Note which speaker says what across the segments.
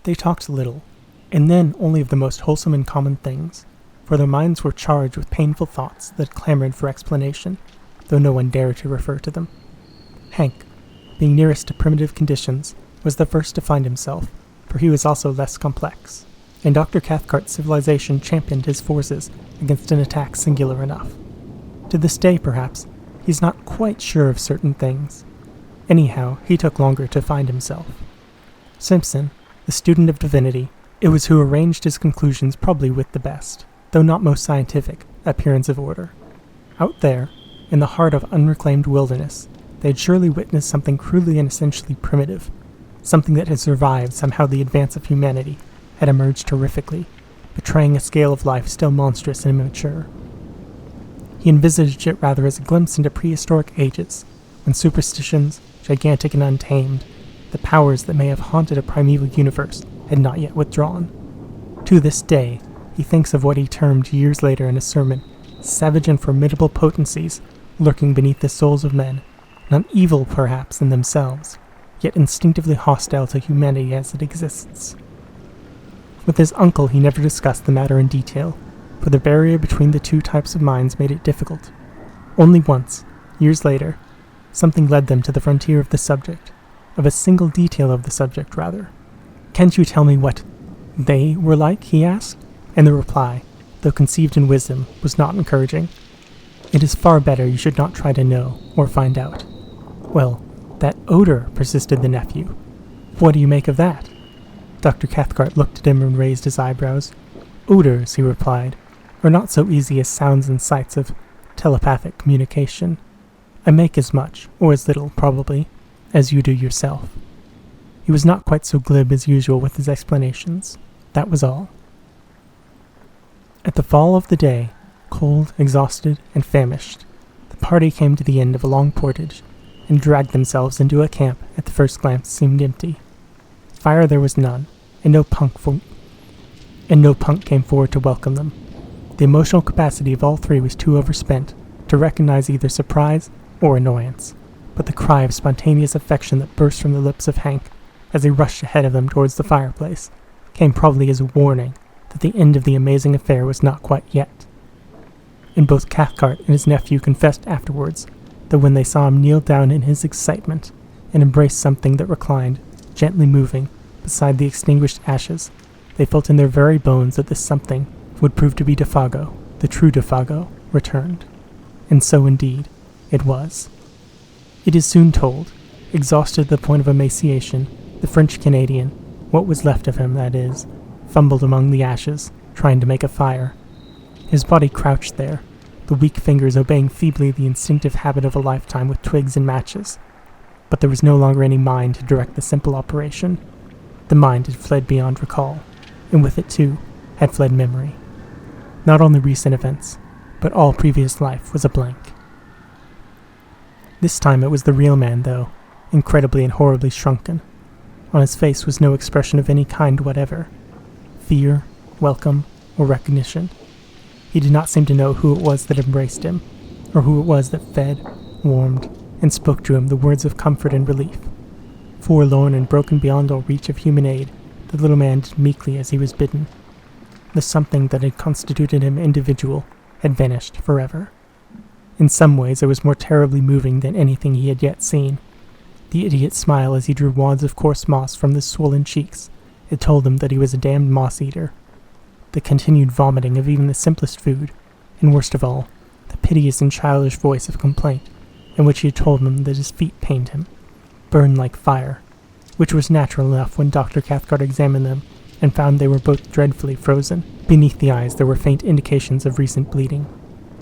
Speaker 1: They talked little, and then only of the most wholesome and common things, for their minds were charged with painful thoughts that clamored for explanation, though no one dared to refer to them. Hank, being nearest to primitive conditions, was the first to find himself, for he was also less complex, and Dr. Cathcart's civilization championed his forces against an attack singular enough. To this day, perhaps, he's not quite sure of certain things. Anyhow, he took longer to find himself. Simpson, the student of divinity, it was who arranged his conclusions probably with the best, though not most scientific, appearance of order. Out there, in the heart of unreclaimed wilderness, they had surely witnessed something crudely and essentially primitive, something that had survived somehow the advance of humanity, had emerged terrifically, betraying a scale of life still monstrous and immature. He envisaged it rather as a glimpse into prehistoric ages, when superstitions, gigantic and untamed, the powers that may have haunted a primeval universe, had not yet withdrawn. To this day, he thinks of what he termed years later in a sermon, savage and formidable potencies lurking beneath the souls of men, not evil perhaps in themselves, yet instinctively hostile to humanity as it exists. With his uncle he never discussed the matter in detail, for the barrier between the two types of minds made it difficult. Only once, years later, something led them to the frontier of the subject, of a single detail of the subject, rather. "Can't you tell me what they were like?" he asked, and the reply, though conceived in wisdom, was not encouraging. "It is far better you should not try to know, or find out." "Well, that odor," persisted the nephew. "What do you make of that?" Dr. Cathcart looked at him and raised his eyebrows. "Odors," he replied, "are not so easy as sounds and sights of telepathic communication. I make as much, or as little, probably, as you do yourself." He was not quite so glib as usual with his explanations. That was all. At the fall of the day, cold, exhausted, and famished, the party came to the end of a long portage, and dragged themselves into a camp at the first glance seemed empty. Fire there was none, and no punk came forward to welcome them. The emotional capacity of all three was too overspent to recognize either surprise or annoyance, but the cry of spontaneous affection that burst from the lips of Hank as he rushed ahead of them towards the fireplace came probably as a warning that the end of the amazing affair was not quite yet. And both Cathcart and his nephew confessed afterwards that when they saw him kneel down in his excitement and embrace something that reclined, gently moving, beside the extinguished ashes, they felt in their very bones that this something would prove to be Defago, the true Defago, returned. And so indeed it was. It is soon told, exhausted to the point of emaciation, the French-Canadian, what was left of him, that is, fumbled among the ashes, trying to make a fire. His body crouched there, the weak fingers obeying feebly the instinctive habit of a lifetime with twigs and matches. But there was no longer any mind to direct the simple operation. The mind had fled beyond recall, and with it, too, had fled memory. Not only recent events, but all previous life was a blank. This time it was the real man, though, incredibly and horribly shrunken. On his face was no expression of any kind whatever. Fear, welcome, or recognition. He did not seem to know who it was that embraced him, or who it was that fed, warmed, and spoke to him the words of comfort and relief. Forlorn and broken beyond all reach of human aid, the little man did meekly as he was bidden. The something that had constituted him individual had vanished forever. In some ways it was more terribly moving than anything he had yet seen. The idiot's smile as he drew wads of coarse moss from the swollen cheeks, it told him that he was a damned moss-eater. The continued vomiting of even the simplest food, and worst of all, the piteous and childish voice of complaint, in which he had told him that his feet pained him, burned like fire, which was natural enough when Dr. Cathcart examined them and found they were both dreadfully frozen. Beneath the eyes there were faint indications of recent bleeding.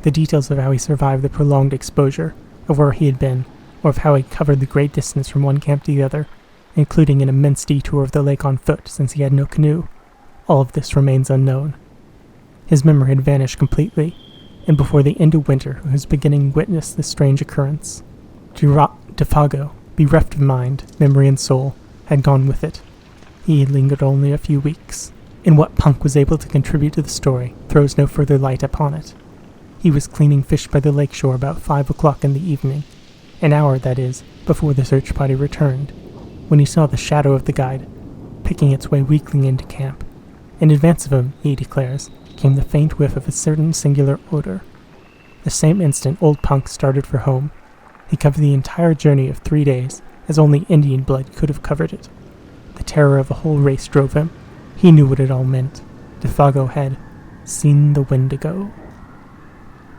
Speaker 1: The details of how he survived the prolonged exposure, of where he had been, or of how he covered the great distance from one camp to the other, including an immense detour of the lake on foot since he had no canoe, all of this remains unknown. His memory had vanished completely, and before the end of winter he was beginning to witness this strange occurrence. Defago, bereft of mind, memory, and soul, had gone with it. He had lingered only a few weeks, and what Punk was able to contribute to the story throws no further light upon it. He was cleaning fish by the lake shore about 5 o'clock in the evening, an hour, that is, before the search party returned, when he saw the shadow of the guide picking its way weakly into camp. In advance of him, he declares, came the faint whiff of a certain singular odor. The same instant Old Punk started for home. He covered the entire journey of 3 days, as only Indian blood could have covered it. The terror of a whole race drove him. He knew what it all meant. Defago had seen the Wendigo.